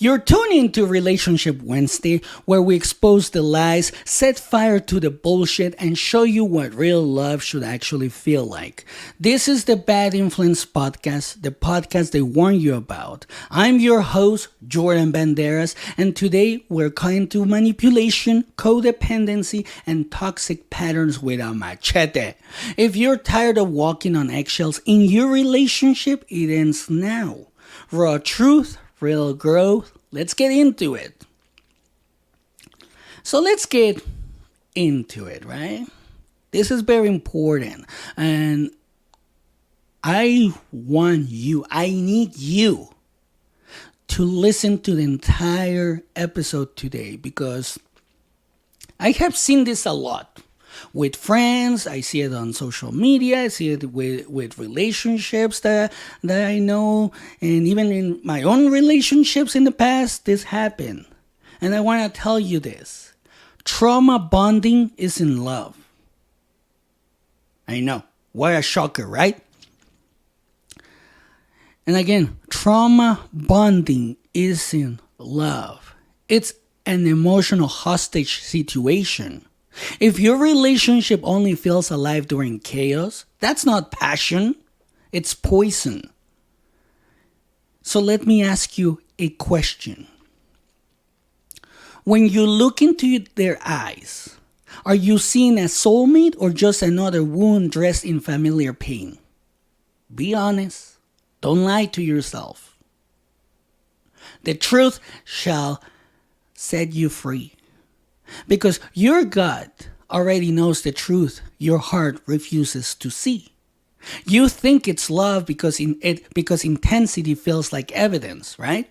You're tuning into Relationship Wednesday, where we expose the lies, set fire to the bullshit, and show you what real love should actually feel like. This is the Bad Influence Podcast, the podcast they warn you about. I'm your host, Jordan Banderas, and today we're going to manipulation, codependency, and toxic patterns with a machete. If you're tired of walking on eggshells in your relationship, it ends now. Raw truth, real growth. Let's get into it. So let's get into it, right? This is very important. And I need you to listen to the entire episode today because I have seen this a lot. With friends, I see it on social media, I see it with relationships that I know, and even in my own relationships in the past, this happened. And I want to tell you this. Trauma bonding is in love. I know. What a shocker, right? And again, trauma bonding is in love. It's an emotional hostage situation. If your relationship only feels alive during chaos, that's not passion, it's poison. So let me ask you a question. When you look into their eyes, are you seeing a soulmate or just another wound dressed in familiar pain? Be honest. Don't lie to yourself. The truth shall set you free. Because your gut already knows the truth your heart refuses to see. You think it's love because intensity feels like evidence, right?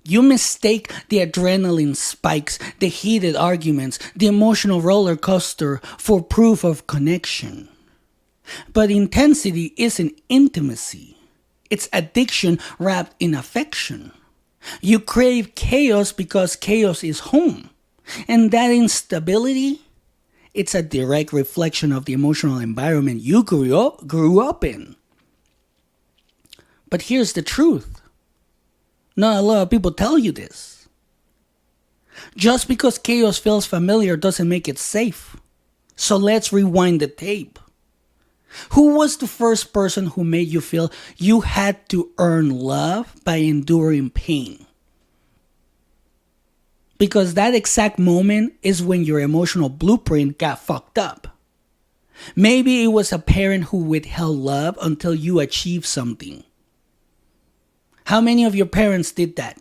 You mistake the adrenaline spikes, the heated arguments, the emotional roller coaster for proof of connection. But intensity isn't intimacy. It's addiction wrapped in affection. You crave chaos because chaos is home. And that instability, it's a direct reflection of the emotional environment you grew up in. But here's the truth. Not a lot of people tell you this. Just because chaos feels familiar doesn't make it safe. So let's rewind the tape. Who was the first person who made you feel you had to earn love by enduring pain? Because that exact moment is when your emotional blueprint got fucked up. Maybe it was a parent who withheld love until you achieved something. How many of your parents did that?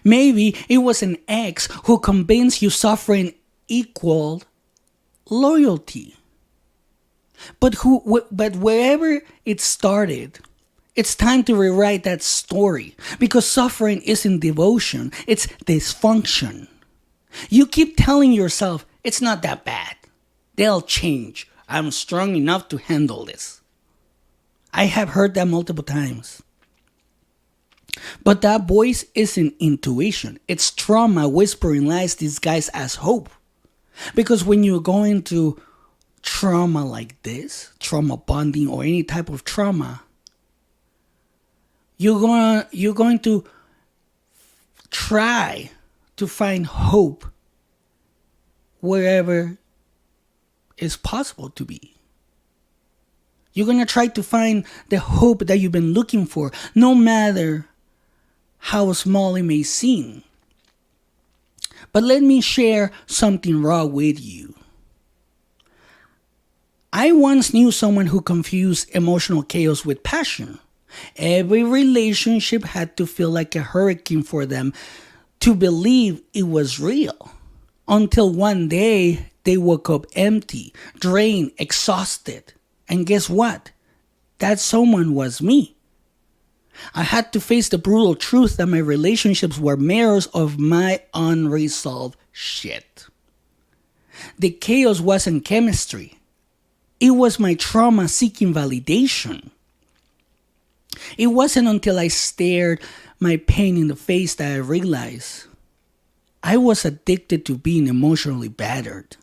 Maybe it was an ex who convinced you suffering equaled loyalty. But wherever it started, it's time to rewrite that story because suffering isn't devotion, it's dysfunction. You keep telling yourself, it's not that bad. They'll change. I'm strong enough to handle this. I have heard that multiple times. But that voice isn't intuition. It's trauma whispering lies disguised as hope. Because when you go into trauma like this, trauma bonding or any type of trauma, you're going to try to find hope wherever it's possible to be. You're going to try to find the hope that you've been looking for, no matter how small it may seem. But let me share something raw with you. I once knew someone who confused emotional chaos with passion. Every relationship had to feel like a hurricane for them to believe it was real. Until one day, they woke up empty, drained, exhausted. And guess what? That someone was me. I had to face the brutal truth that my relationships were mirrors of my unresolved shit. The chaos wasn't chemistry. It was my trauma seeking validation. It wasn't until I stared my pain in the face that I realized I was addicted to being emotionally battered.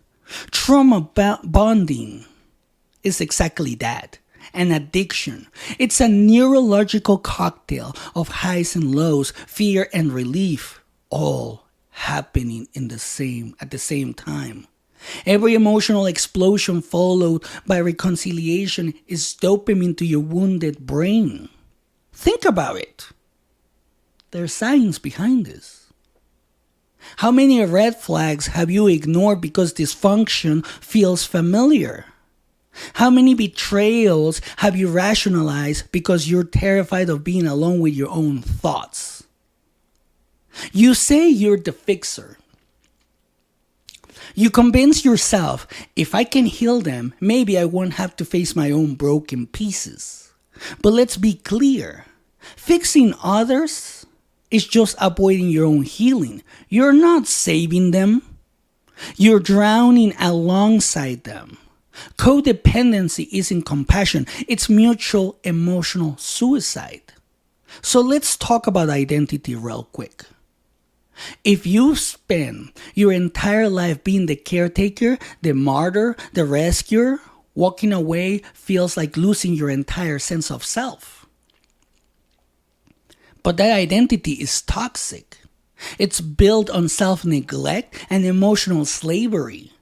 Trauma bonding is exactly that. and addiction. It's a neurological cocktail of highs and lows, fear and relief, all happening at the same time. Every emotional explosion followed by reconciliation is dopamine to your wounded brain. Think about it. There's science behind this. How many red flags have you ignored because dysfunction feels familiar? How many betrayals have you rationalized because you're terrified of being alone with your own thoughts? You say you're the fixer. You convince yourself, if I can heal them, maybe I won't have to face my own broken pieces. But let's be clear. Fixing others is just avoiding your own healing. You're not saving them. You're drowning alongside them. Codependency isn't compassion. It's mutual emotional suicide. So let's talk about identity real quick. If you spend your entire life being the caretaker, the martyr, the rescuer, walking away feels like losing your entire sense of self. But that identity is toxic. It's built on self-neglect and emotional slavery.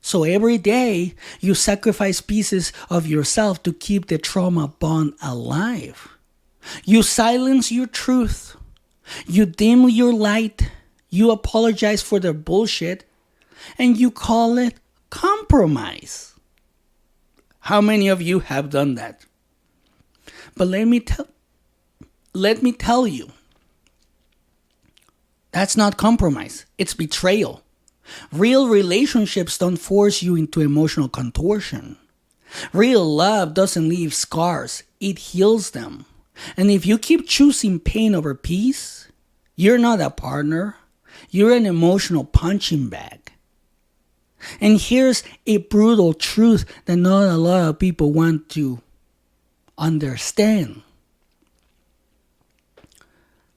So every day, you sacrifice pieces of yourself to keep the trauma bond alive. You silence your truth. You dim your light. You apologize for their bullshit. And you call it compromise. How many of you have done that? But let me tell you, that's not compromise. It's betrayal. Real relationships don't force you into emotional contortion. Real love doesn't leave scars. It heals them. And if you keep choosing pain over peace, you're not a partner. You're an emotional punching bag. And here's a brutal truth that not a lot of people want to understand.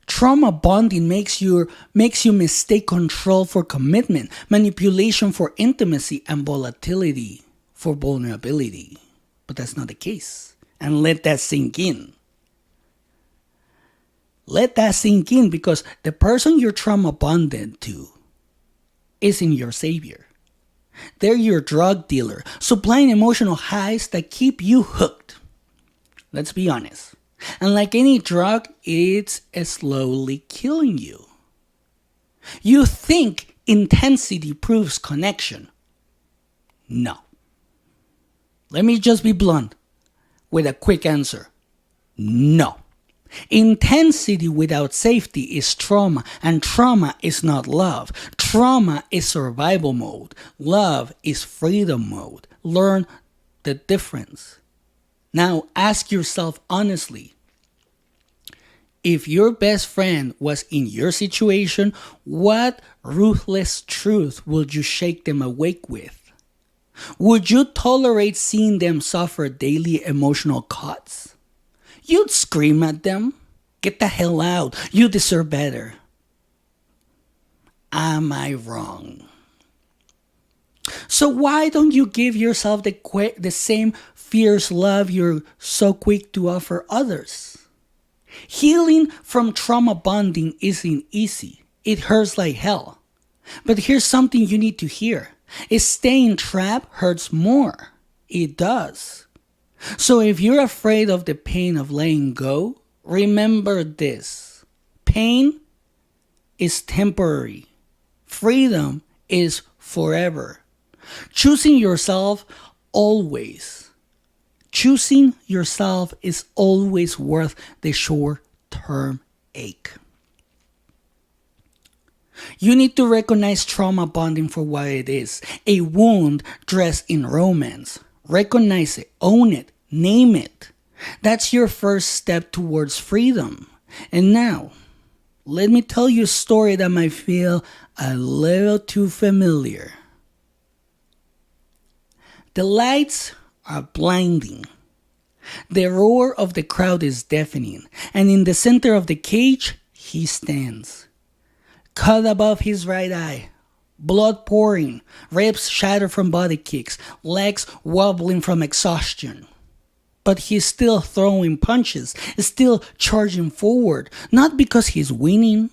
Trauma bonding makes you mistake control for commitment, manipulation for intimacy, and volatility for vulnerability. But that's not the case. And let that sink in. Let that sink in, because the person you're trauma bonded to isn't your savior. They're your drug dealer, supplying emotional highs that keep you hooked. Let's be honest. And like any drug, it's slowly killing you. You think intensity proves connection. No. Let me just be blunt with a quick answer. No. Intensity without safety is trauma, and trauma is not love. Trauma is survival mode. Love is freedom mode. Learn the difference. Now ask yourself honestly, if your best friend was in your situation, what ruthless truth would you shake them awake with? Would you tolerate seeing them suffer daily emotional cuts? You'd scream at them. Get the hell out. You deserve better. Am I wrong? So why don't you give yourself the same fierce love you're so quick to offer others? Healing from trauma bonding isn't easy. It hurts like hell. But here's something you need to hear. Staying trapped hurts more. It does. So if you're afraid of the pain of letting go, remember this. Pain is temporary. Freedom is forever. Choosing yourself is always worth the short-term ache. You need to recognize trauma bonding for what it is. A wound dressed in romance. Recognize it, own it, name it. That's your first step towards freedom. And now, let me tell you a story that might feel a little too familiar. The lights are blinding. The roar of the crowd is deafening, and in the center of the cage, he stands. Cut above his right eye. Blood pouring, ribs shattered from body kicks, legs wobbling from exhaustion. but he's still throwing punches, still charging forward, not because he's winning,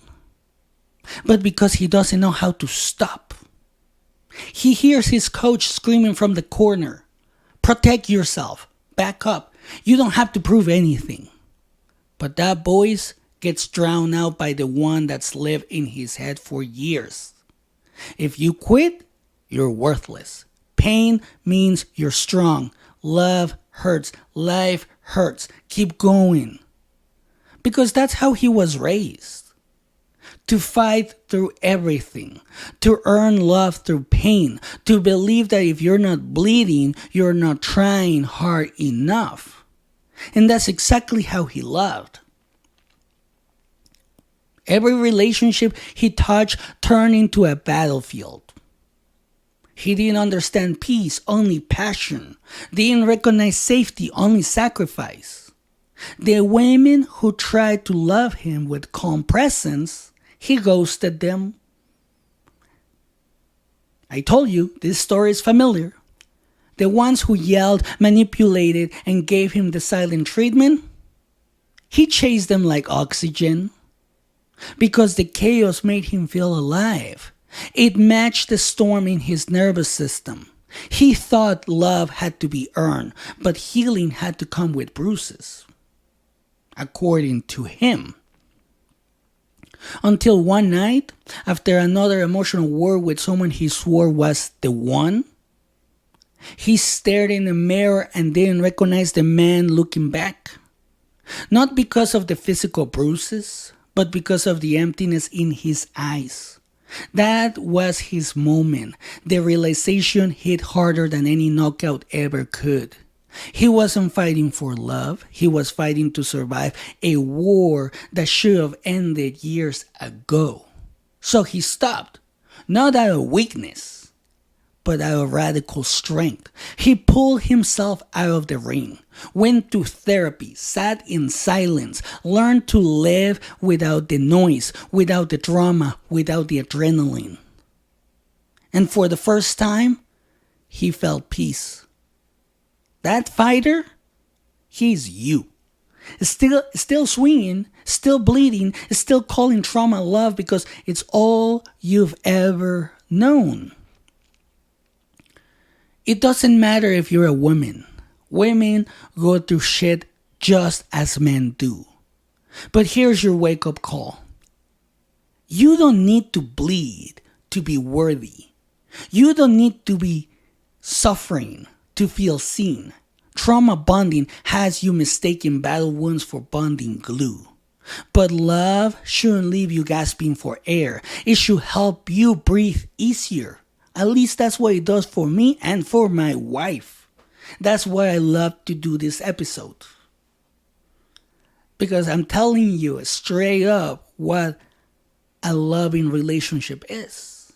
but because he doesn't know how to stop. He hears his coach screaming from the corner, "Protect yourself, back up, you don't have to prove anything." But that voice gets drowned out by the one that's lived in his head for years. If you quit, you're worthless. Pain means you're strong. Love hurts. Life hurts. Keep going. Because that's how he was raised. To fight through everything. To earn love through pain. To believe that if you're not bleeding, you're not trying hard enough. And that's exactly how he loved. Every relationship he touched turned into a battlefield. He didn't understand peace, only passion. Didn't recognize safety, only sacrifice. The women who tried to love him with calm presence, he ghosted them. I told you, this story is familiar. The ones who yelled, manipulated, and gave him the silent treatment, he chased them like oxygen. Because the chaos made him feel alive. It matched the storm in his nervous system. He thought love had to be earned, but healing had to come with bruises. According to him. Until one night, after another emotional war with someone he swore was the one, he stared in the mirror and didn't recognize the man looking back. Not because of the physical bruises, but because of the emptiness in his eyes. That was his moment. The realization hit harder than any knockout ever could. He wasn't fighting for love. He was fighting to survive a war that should have ended years ago. So he stopped, not out of weakness, but out of radical strength. He pulled himself out of the ring, went to therapy, sat in silence, learned to live without the noise, without the drama, without the adrenaline. And for the first time, he felt peace. That fighter, he's you. Still swinging, still bleeding, still calling trauma love because it's all you've ever known. It doesn't matter if you're a woman. Women go through shit just as men do. But here's your wake-up call. You don't need to bleed to be worthy. You don't need to be suffering to feel seen. Trauma bonding has you mistaking battle wounds for bonding glue. But love shouldn't leave you gasping for air. It should help you breathe easier. At least that's what it does for me and for my wife. That's why I love to do this episode. Because I'm telling you straight up what a loving relationship is.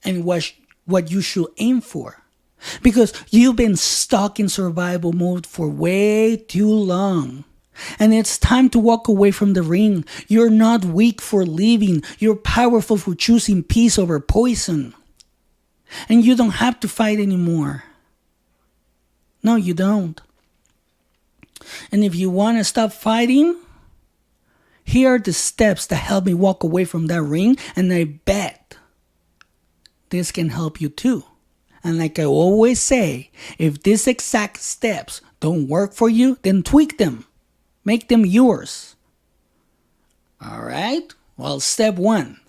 And what you should aim for. Because you've been stuck in survival mode for way too long. And it's time to walk away from the ring. You're not weak for leaving. You're powerful for choosing peace over poison. And you don't have to fight anymore. No, you don't. And if you want to stop fighting, here are the steps that help me walk away from that ring. And I bet this can help you too. And like I always say, if these exact steps don't work for you, then tweak them. Make them yours. Alright? Well, step 1.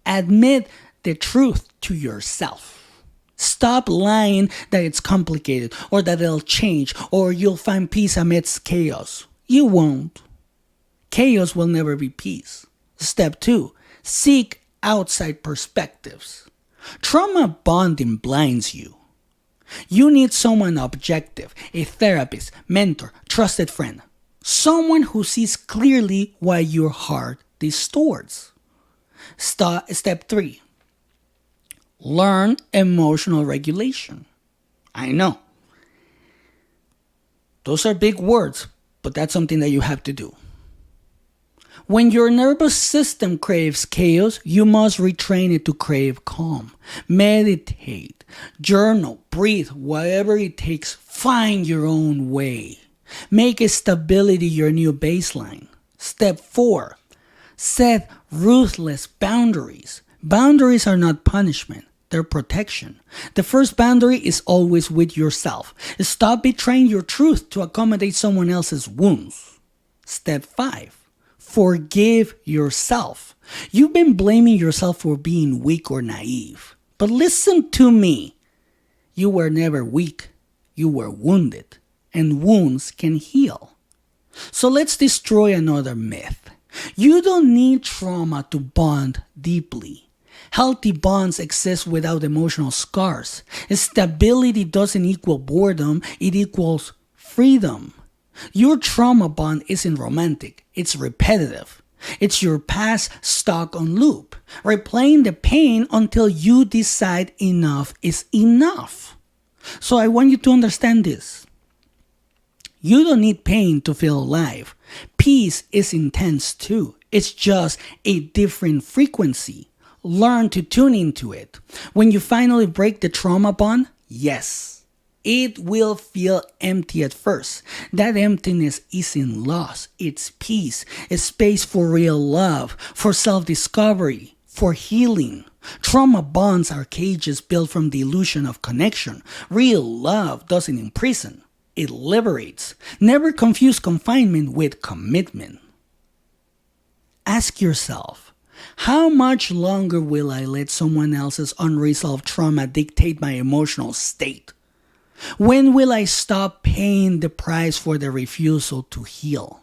Admit the truth to yourself. Stop lying that it's complicated or that it'll change or you'll find peace amidst chaos. You won't. Chaos will never be peace. Step 2. Seek outside perspectives. Trauma bonding blinds you. You need someone objective, a therapist, mentor, trusted friend. Someone who sees clearly why your heart distorts. Step 3. Learn emotional regulation. I know. Those are big words, but that's something that you have to do. When your nervous system craves chaos, you must retrain it to crave calm. Meditate, journal, breathe, whatever it takes, find your own way. Make stability your new baseline. Step 4. Set ruthless boundaries. Boundaries are not punishment, they're protection. The first boundary is always with yourself. Stop betraying your truth to accommodate someone else's wounds. Step 5. Forgive yourself. You've been blaming yourself for being weak or naive. But listen to me. You were never weak. You were wounded. And wounds can heal. So let's destroy another myth. You don't need trauma to bond deeply. Healthy bonds exist without emotional scars. Stability doesn't equal boredom, it equals freedom. Your trauma bond isn't romantic, it's repetitive. It's your past stuck on loop, replaying the pain until you decide enough is enough. So I want you to understand this. You don't need pain to feel alive. Peace is intense too. It's just a different frequency. Learn to tune into it. When you finally break the trauma bond, yes, it will feel empty at first. That emptiness isn't loss. It's peace. It's space for real love, for self-discovery, for healing. Trauma bonds are cages built from the illusion of connection. Real love doesn't imprison. It liberates. Never confuse confinement with commitment. Ask yourself, how much longer will I let someone else's unresolved trauma dictate my emotional state? When will I stop paying the price for the refusal to heal?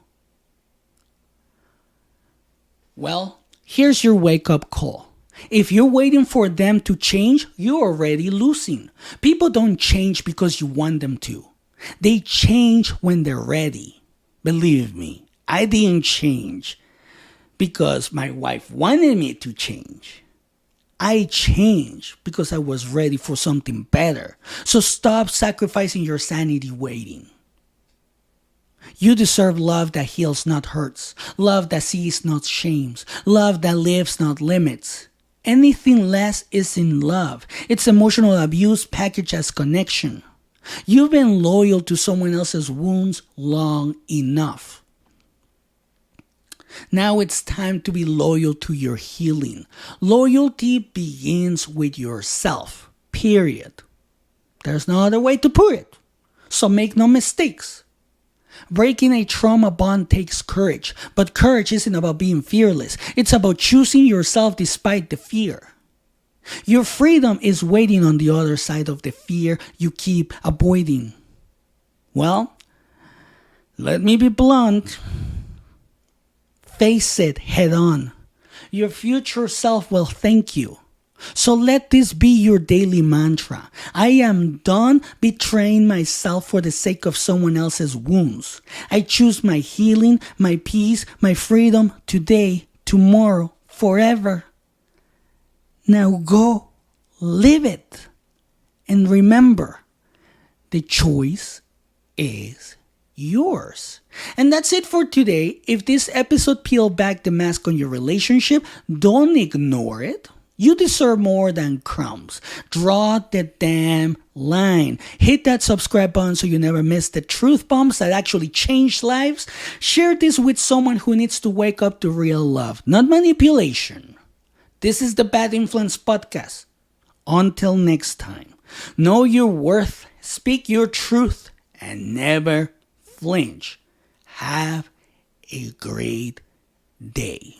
Well, here's your wake-up call. If you're waiting for them to change, you're already losing. People don't change because you want them to. They change when they're ready. Believe me, I didn't change because my wife wanted me to change. I changed because I was ready for something better. So stop sacrificing your sanity waiting. You deserve love that heals, not hurts. Love that sees, not shames. Love that lives, not limits. Anything less isn't love. It's emotional abuse packaged as connection. You've been loyal to someone else's wounds long enough. Now it's time to be loyal to your healing. Loyalty begins with yourself, period. There's no other way to put it. So make no mistakes. Breaking a trauma bond takes courage, but courage isn't about being fearless. It's about choosing yourself despite the fear. Your freedom is waiting on the other side of the fear you keep avoiding. Well, let me be blunt. Face it head on. Your future self will thank you. So let this be your daily mantra. I am done betraying myself for the sake of someone else's wounds. I choose my healing, my peace, my freedom today, tomorrow, forever. Now go live it. And remember, the choice is yours. And that's it for today. If this episode peeled back the mask on your relationship, don't ignore it. You deserve more than crumbs. Draw the damn line. Hit that subscribe button so you never miss the truth bombs that actually change lives. Share this with someone who needs to wake up to real love, not manipulation. This is the Bad Influence Podcast. Until next time, know your worth, speak your truth, and never flinch. Have a great day.